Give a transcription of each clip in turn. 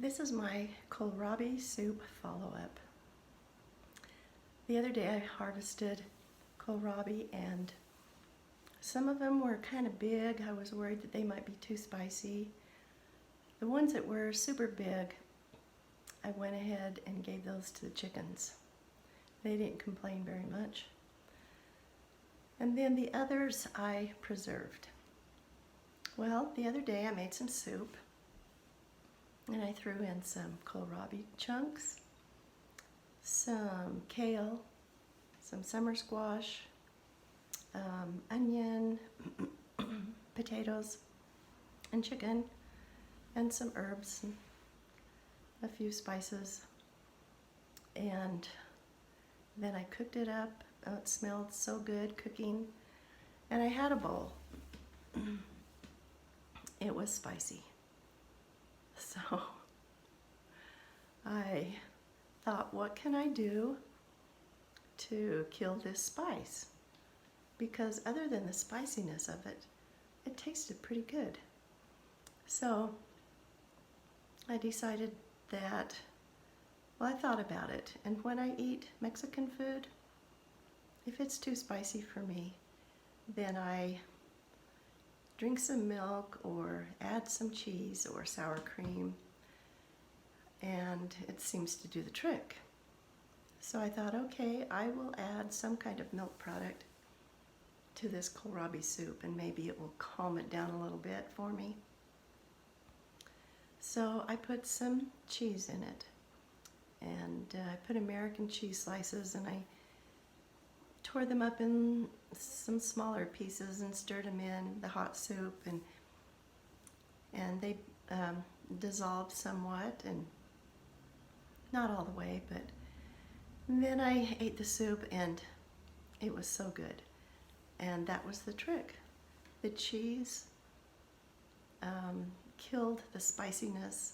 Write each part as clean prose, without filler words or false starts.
This is my kohlrabi soup follow-up. The other day I harvested kohlrabi and some of them were kind of big. I was worried that they might be too spicy. The ones that were super big, I went ahead and gave those to the chickens. They didn't complain very much. And then the others I preserved. Well, the other day I made some soup and I threw in some kohlrabi chunks, some kale, some summer squash, onion, potatoes, and chicken, and some herbs, and a few spices. And then I cooked it up. Oh, it smelled so good cooking. And I had a bowl. It was spicy. So I thought, what can I do to kill this spice? Because other than the spiciness of it, it tasted pretty good. So I decided that, well, I thought about it, and when I eat Mexican food, if it's too spicy for me, then I drink some milk or add some cheese or sour cream, and it seems to do the trick. So I thought, okay, I will add some kind of milk product to this kohlrabi soup, and maybe it will calm it down a little bit for me. So I put some cheese in it, and I put American cheese slices, and I tore them up in some smaller pieces and stirred them in the hot soup, and they dissolved somewhat, and not all the way, but then I ate the soup and it was so good. And that was the trick. The cheese killed the spiciness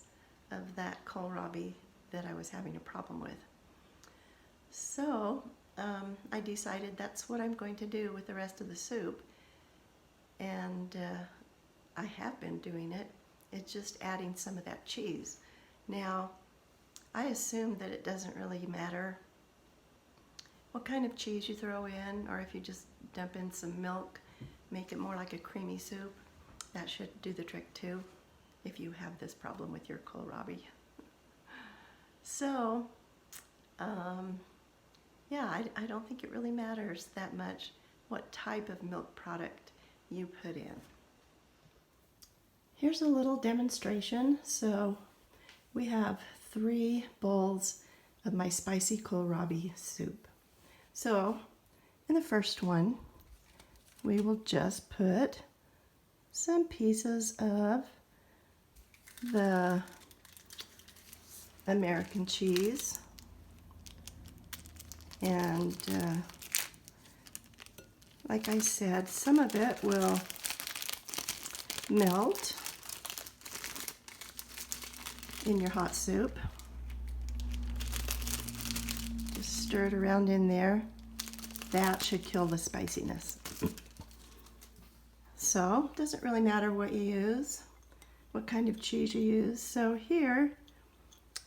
of that kohlrabi that I was having a problem with. So I decided that's what I'm going to do with the rest of the soup, and I have been doing it. It's just adding some of that cheese. Now, I assume that it doesn't really matter what kind of cheese you throw in, or if you just dump in some milk, make it more like a creamy soup. That should do the trick too, if you have this problem with your kohlrabi. So, yeah, I don't think it really matters that much what type of milk product you put in. Here's a little demonstration. So we have 3 bowls of my spicy kohlrabi soup. So in the first one, we will just put some pieces of the American cheese, and like I said, some of it will melt in your hot soup. Just stir it around in there. That should kill the spiciness. So, it doesn't really matter what you use, what kind of cheese you use. So here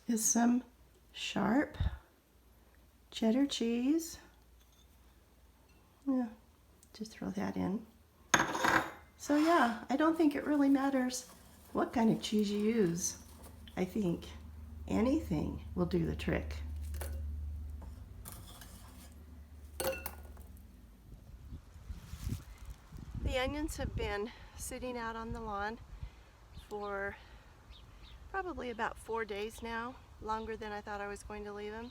is some sharp cheddar cheese. Yeah, just throw that in. So yeah, I don't think it really matters what kind of cheese you use. I think anything will do the trick. The onions have been sitting out on the lawn for probably about 4 days now, longer than I thought I was going to leave them.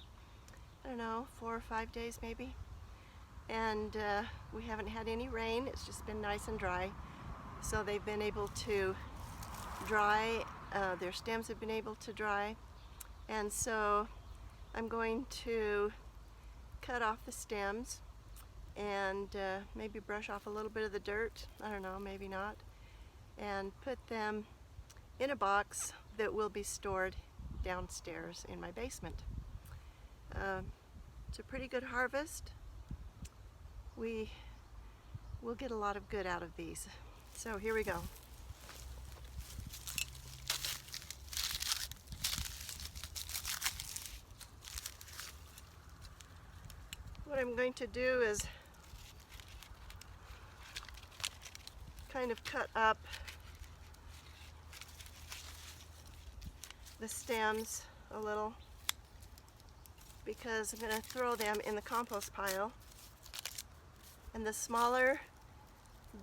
I don't know, 4 or 5 days maybe. And we haven't had any rain. It's just been nice and dry. So they've been able to dry, their stems have been able to dry. And so I'm going to cut off the stems and maybe brush off a little bit of the dirt. I don't know, maybe not. And put them in a box that will be stored downstairs in my basement. It's a pretty good harvest. We will get a lot of good out of these. So here we go. What I'm going to do is kind of cut up the stems a little, because I'm going to throw them in the compost pile. And the smaller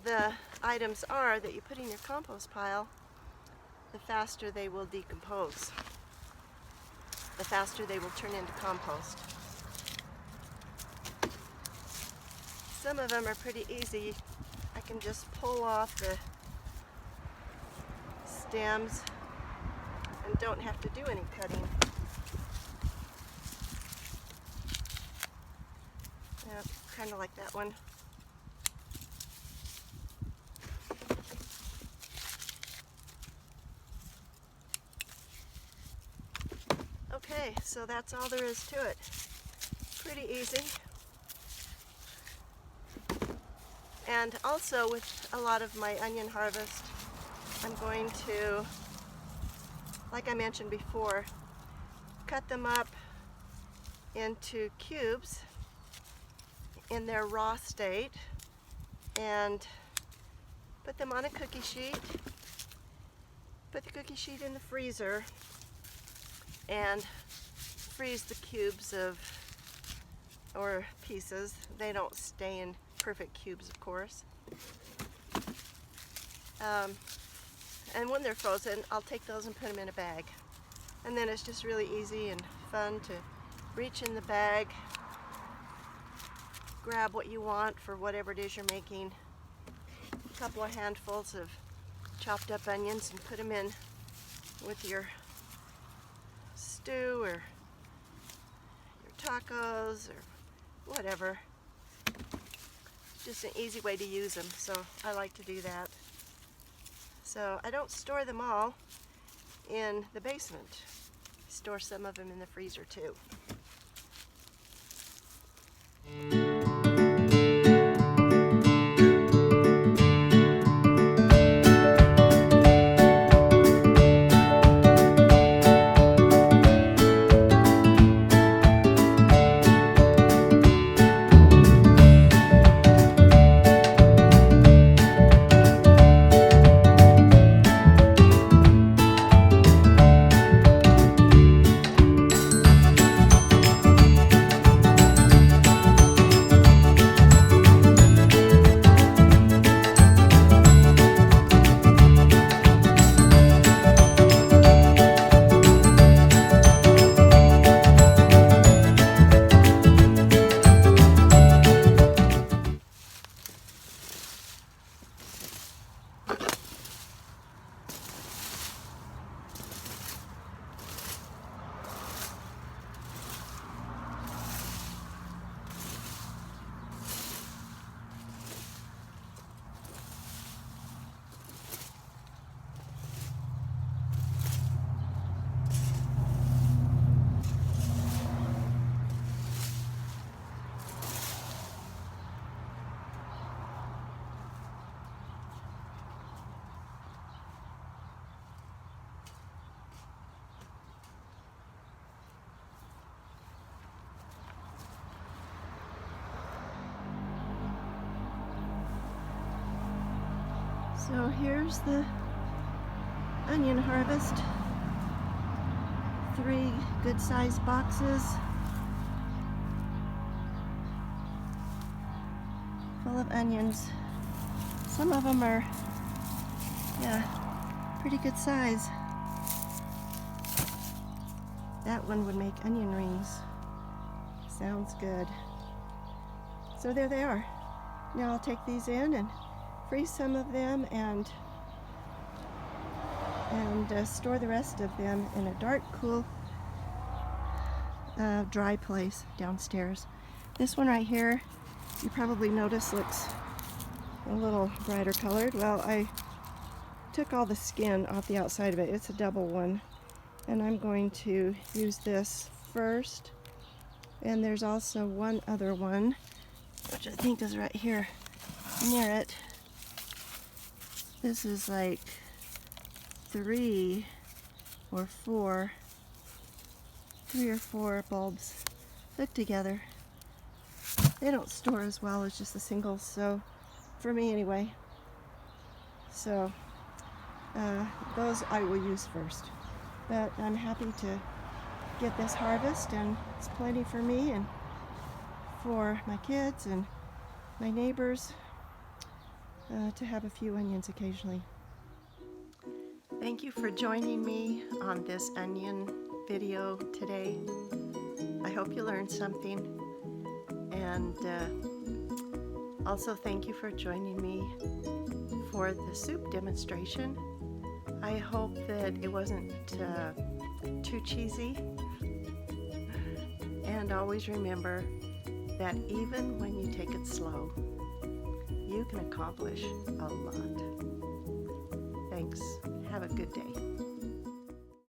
the items are that you put in your compost pile, the faster they will decompose. The faster they will turn into compost. Some of them are pretty easy. I can just pull off the stems and don't have to do any cutting. Yeah, kind of like that one. Okay, so that's all there is to it. Pretty easy. And also with a lot of my onion harvest, I'm going to, like I mentioned before, cut them up into cubes in their raw state and put them on a cookie sheet, put the cookie sheet in the freezer, and freeze the cubes or pieces. They don't stay in perfect cubes, of course. And when they're frozen, I'll take those and put them in a bag. And then it's just really easy and fun to reach in the bag, grab what you want for whatever it is you're making, a couple of handfuls of chopped up onions, and put them in with your stew or your tacos or whatever. Just an easy way to use them, so I like to do that. So I don't store them all in the basement. I store some of them in the freezer too. So here's the onion harvest. 3 good-sized boxes full of onions. Some of them are, yeah, pretty good size. That one would make onion rings. Sounds good. So there they are. Now I'll take these in and freeze some of them and store the rest of them in a dark, cool, dry place downstairs. This one right here, you probably notice looks a little brighter colored. Well, I took all the skin off the outside of it. It's a double one, and I'm going to use this first. And there's also one other one, which I think is right here near it. This is like 3 or 4 bulbs hooked together. they don't store as well as just the singles, so for me anyway. So those I will use first. But I'm happy to get this harvest, and it's plenty for me and for my kids and my neighbors to have a few onions occasionally. Thank you for joining me on this onion video today. I hope you learned something, and also thank you for joining me for the soup demonstration. I hope that it wasn't too cheesy, and always remember that even when you take it slow, you can accomplish a lot. Thanks. Have a good day.